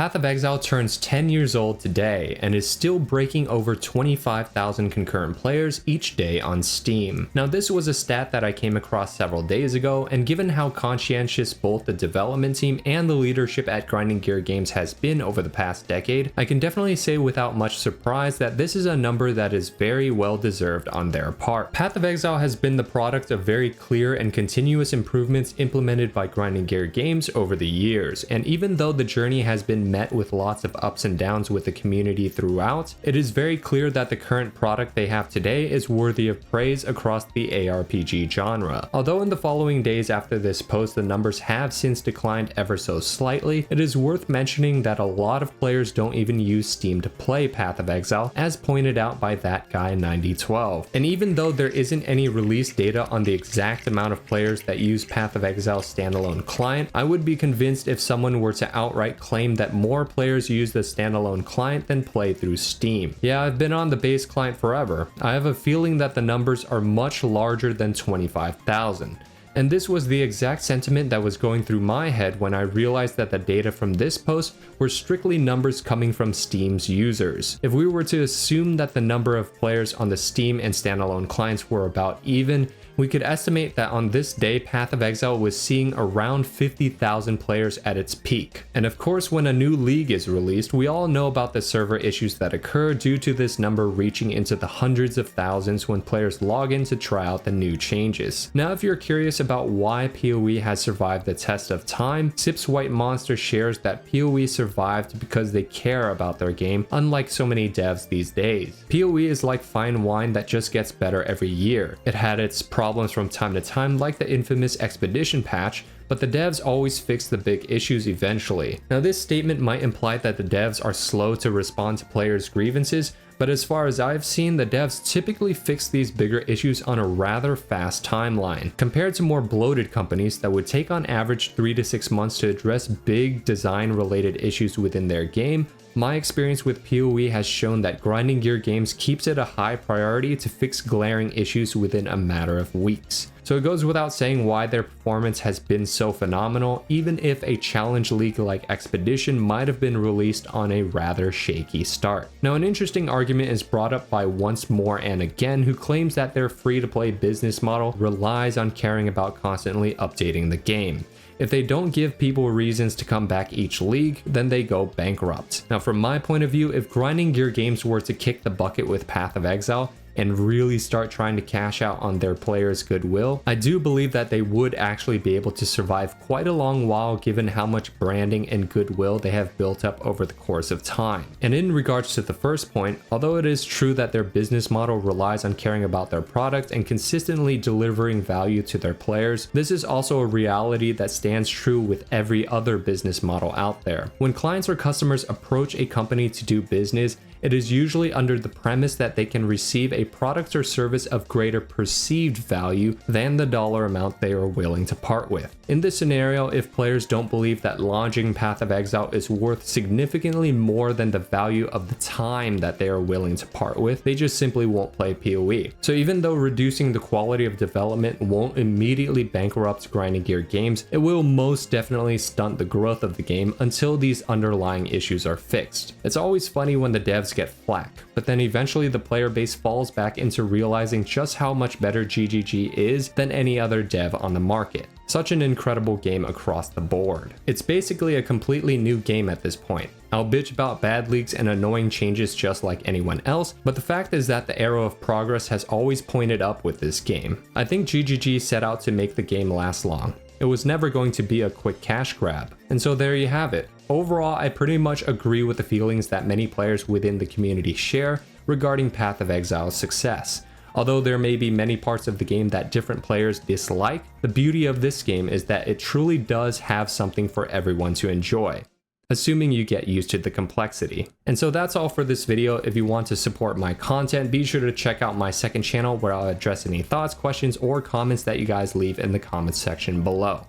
Path of Exile turns 10 years old today and is still breaking over 25,000 concurrent players each day on Steam. Now this was a stat that I came across several days ago, and given how conscientious both the development team and the leadership at Grinding Gear Games has been over the past decade, I can definitely say without much surprise that this is a number that is very well deserved on their part. Path of Exile has been the product of very clear and continuous improvements implemented by Grinding Gear Games over the years, and even though the journey has been met with lots of ups and downs with the community throughout, it is very clear that the current product they have today is worthy of praise across the ARPG genre. Although in the following days after this post the numbers have since declined ever so slightly, it is worth mentioning that a lot of players don't even use Steam to play Path of Exile, as pointed out by that guy 9012. And even though there isn't any release data on the exact amount of players that use Path of Exile standalone client, I would be convinced if someone were to outright claim that more players use the standalone client than play through Steam. Yeah, I've been on the base client forever. I have a feeling that the numbers are much larger than 25,000. And this was the exact sentiment that was going through my head when I realized that the data from this post were strictly numbers coming from Steam's users. If we were to assume that the number of players on the Steam and standalone clients were about even, we could estimate that on this day Path of Exile was seeing around 50,000 players at its peak. And of course, when a new league is released, we all know about the server issues that occur due to this number reaching into the hundreds of thousands when players log in to try out the new changes. Now if you're curious about why PoE has survived the test of time, Sips White Monster shares that PoE survived because they care about their game, unlike so many devs these days. PoE is like fine wine that just gets better every year. It had its problems from time to time, like the infamous expedition patch, but the devs always fix the big issues eventually. Now this statement might imply that the devs are slow to respond to players' grievances, but as far as I've seen, the devs typically fix these bigger issues on a rather fast timeline, compared to more bloated companies that would take on average 3 to 6 months to address big design related issues within their game. My experience with PoE has shown that Grinding Gear Games keeps it a high priority to fix glaring issues within a matter of weeks. So it goes without saying why their performance has been so phenomenal, even if a challenge league like Expedition might have been released on a rather shaky start. Now an interesting argument is brought up by Once More and Again, who claims that their free-to-play business model relies on caring about constantly updating the game. If they don't give people reasons to come back each league, then they go bankrupt. Now from my point of view, if Grinding Gear Games were to kick the bucket with Path of Exile and really start trying to cash out on their players' goodwill, I do believe that they would actually be able to survive quite a long while given how much branding and goodwill they have built up over the course of time. And in regards to the first point, although it is true that their business model relies on caring about their product and consistently delivering value to their players, this is also a reality that stands true with every other business model out there. When clients or customers approach a company to do business, it is usually under the premise that they can receive a product or service of greater perceived value than the dollar amount they are willing to part with. In this scenario, if players don't believe that launching Path of Exile is worth significantly more than the value of the time that they are willing to part with, they just simply won't play PoE. So even though reducing the quality of development won't immediately bankrupt Grinding Gear Games, it will most definitely stunt the growth of the game until these underlying issues are fixed. It's always funny when the devs get flack, but then eventually the player base falls back into realizing just how much better GGG is than any other dev on the market. Such an incredible game across the board. It's basically a completely new game at this point. I'll bitch about bad leaks and annoying changes just like anyone else, but the fact is that the arrow of progress has always pointed up with this game. I think GGG set out to make the game last long. It was never going to be a quick cash grab. And so there you have it. Overall, I pretty much agree with the feelings that many players within the community share regarding Path of Exile's success. Although there may be many parts of the game that different players dislike, the beauty of this game is that it truly does have something for everyone to enjoy, assuming you get used to the complexity. And so that's all for this video. If you want to support my content, be sure to check out my second channel where I'll address any thoughts, questions, or comments that you guys leave in the comments section below.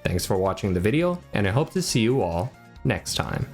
Thanks for watching the video, and I hope to see you all next time.